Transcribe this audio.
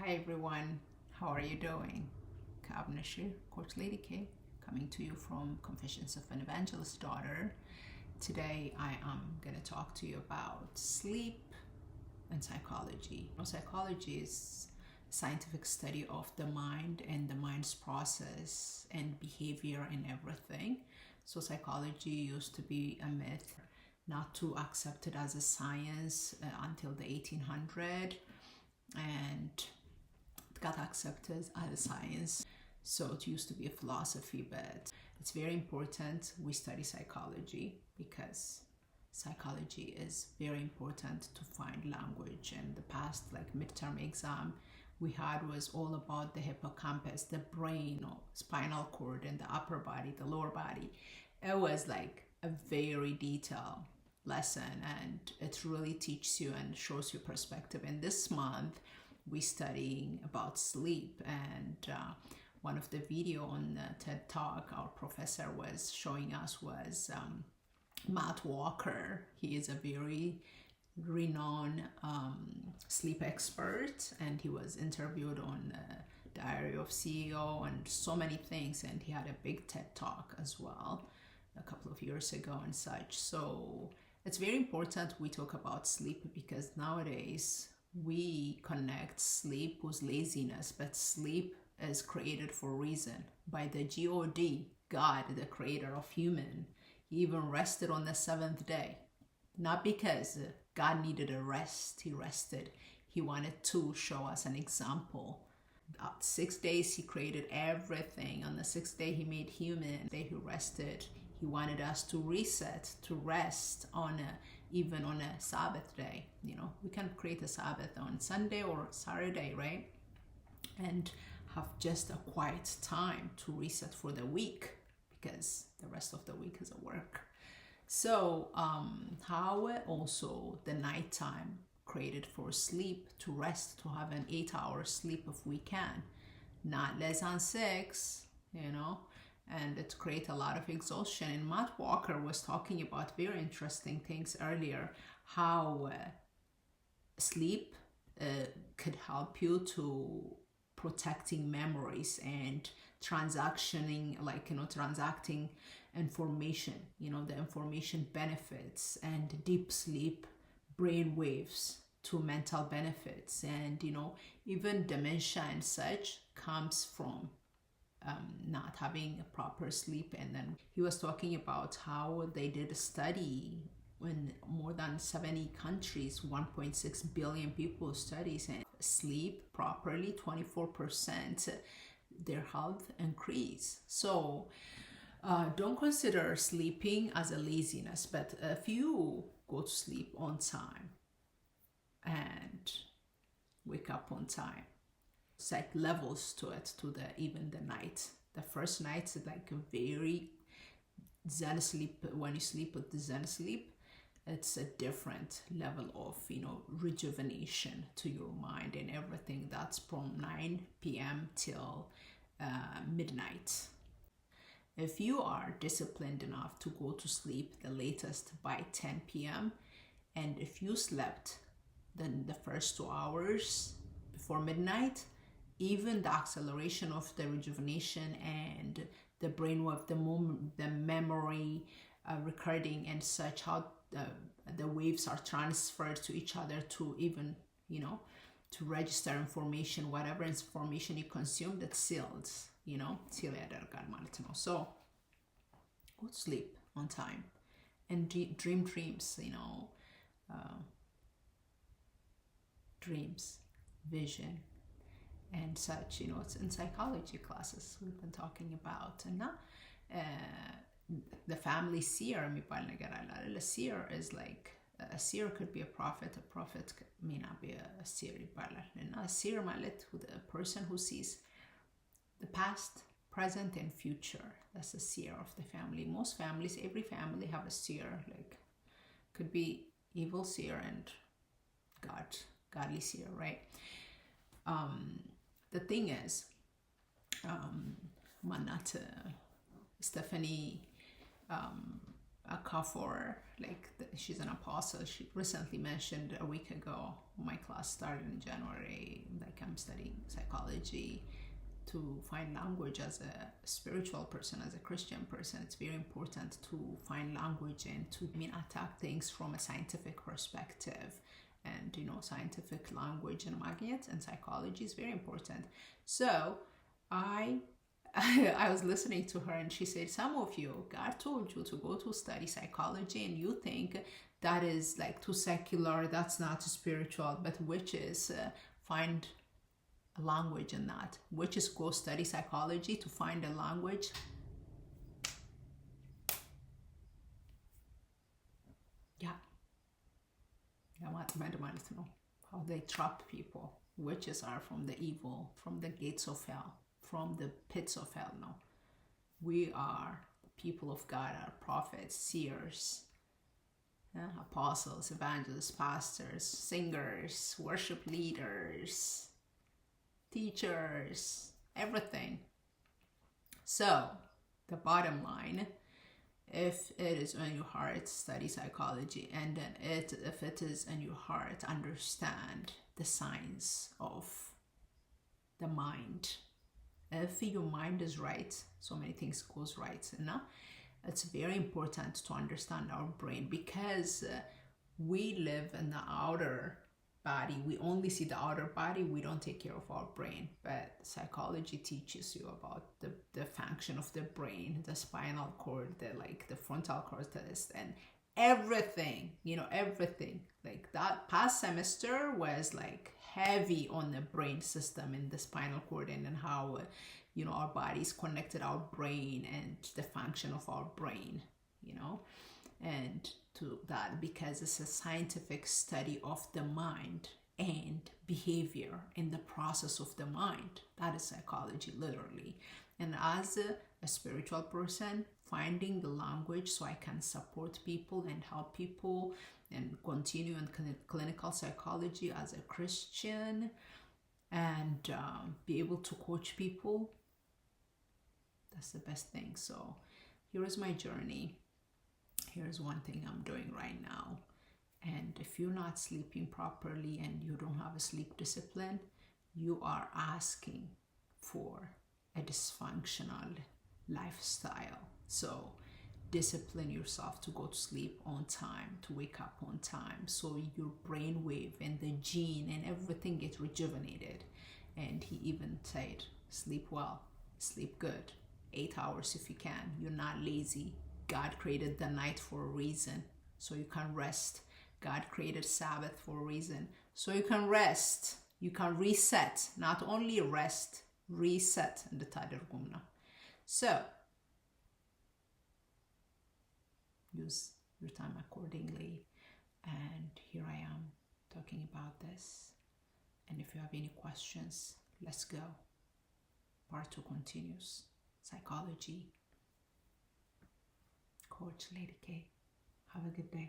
Hi everyone, how are you doing? Kabnashir, Coach Lady K, coming to you from Confessions of an Evangelist Daughter. Today I am going to talk to you about sleep and psychology. Psychology is scientific study of the mind and the mind's process and behavior and everything. So psychology used to be a myth, not too accepted as a science until the 1800s, and it got accepted as a science. So it used to be a philosophy, but it's very important we study psychology because psychology is very important to find language. And the past midterm exam we had was all about the hippocampus, the brain, or spinal cord, and the upper body, the lower body. It was like a very detailed lesson, and it really teaches you and shows you perspective. And this month we studying about sleep, and one of the video on the TED Talk our professor was showing us was Matt Walker. He is a very renowned sleep expert, and he was interviewed on Diary of CEO and so many things, and he had a big TED Talk as well a couple of years ago and such. So it's very important we talk about sleep because nowadays we connect sleep with laziness, but sleep is created for a reason by the God, the creator of human. He even rested on the seventh day, not because God needed a rest. He rested. He wanted to show us an example. 6 days he created everything. On the sixth day he made human. The day he rested, he wanted us to reset, to rest on even on a Sabbath day. We can create a Sabbath on Sunday or Saturday, right? And have just a quiet time to reset for the week because the rest of the week is a work. So how also the nighttime created for sleep, to rest, to have an 8-hour sleep if we can, not less than 6, and it creates a lot of exhaustion. And Matt Walker was talking about very interesting things earlier, how sleep could help you to protecting memories and transacting information, the information benefits, and deep sleep brain waves to mental benefits, and even dementia and such comes from not having a proper sleep. And then he was talking about how they did a study in more than 70 countries, 1.6 billion people studies, and sleep properly, 24% their health increase. So don't consider sleeping as a laziness, but if you go to sleep on time and wake up on time, it's like levels to it, to even the night. The first night is like a very Zen sleep. When you sleep with the Zen sleep, it's a different level of rejuvenation to your mind and everything. That's from 9 p.m. till midnight. If you are disciplined enough to go to sleep the latest by 10 p.m. and if you slept then the first 2 hours before midnight, even the acceleration of the rejuvenation and the brainwave, the memory recording and such, how the waves are transferred to each other to even to register information, whatever information you consume, that sealed, seal ያደርጋል ማለት ነው. So go to sleep on time and dream dreams, dreams, vision and such. It's in psychology classes we've been talking about. And the family seer የሚባል ነገር አለ አይደል? A seer is like, a seer could be a prophet may not be a seer ይባላል። እና a seer ማለት a person who sees the past, present and future. That's a seer of the family. Most families, every family have a seer, like could be evil seer and godly seer, right? The thing is, Stephanie a cover, like she's an apostle. She recently mentioned a week ago, my class started in January, like I'm studying psychology to find language as a spiritual person, as a Christian person. It's very important to find language and to attack things from a scientific perspective. And scientific language and magnet and psychology is very important. So I was listening to her, and she said, some of you, God told you to go to study psychology and you think that is like too secular, that's not spiritual, but which is find a language in that, which is go study psychology to find a language. ማለት ነው how they trap people. Witches are from the evil, from the gates of hell, from the pits of hell. No, we are the people of God, are prophets, seers, apostles, evangelists, pastors, singers, worship leaders, teachers, everything. So the bottom line, if it is in your heart, study psychology, and then if it is in your heart, understand the science of the mind. If your mind is right, so many things goes right. It's very important to understand our brain, because we live in the outer body. We only see the outer body. We don't take care of our brain. But psychology teaches you about the function of the brain, the spinal cord, the frontal cortex, and everything. Everything. Like that past semester was like heavy on the brain system and the spinal cord, and how our bodies connected our brain and the function of our brain. And to that, because it's a scientific study of the mind and behavior in the process of the mind. That is psychology, literally. And as a spiritual person, finding the language so I can support people and help people and continue in clinical psychology as a Christian, and be able to coach people, that's the best thing. So here is my journey. Here's one thing I'm doing right now. And if you're not sleeping properly and you don't have a sleep discipline, you are asking for a dysfunctional lifestyle. So discipline yourself to go to sleep on time, to wake up on time, so your brainwave and the gene and everything gets rejuvenated. And he even said, sleep well, sleep good, 8 hours if you can. You're not lazy. God created the night for a reason, so you can rest. God created Sabbath for a reason, so you can rest. You can reset, not only rest, reset እንድታደርጉም ነው. So use your time accordingly. And here I am talking about this. And if you have any questions, let's go. Part 2 continues. Psychology. Coach Lady K. Have a good day.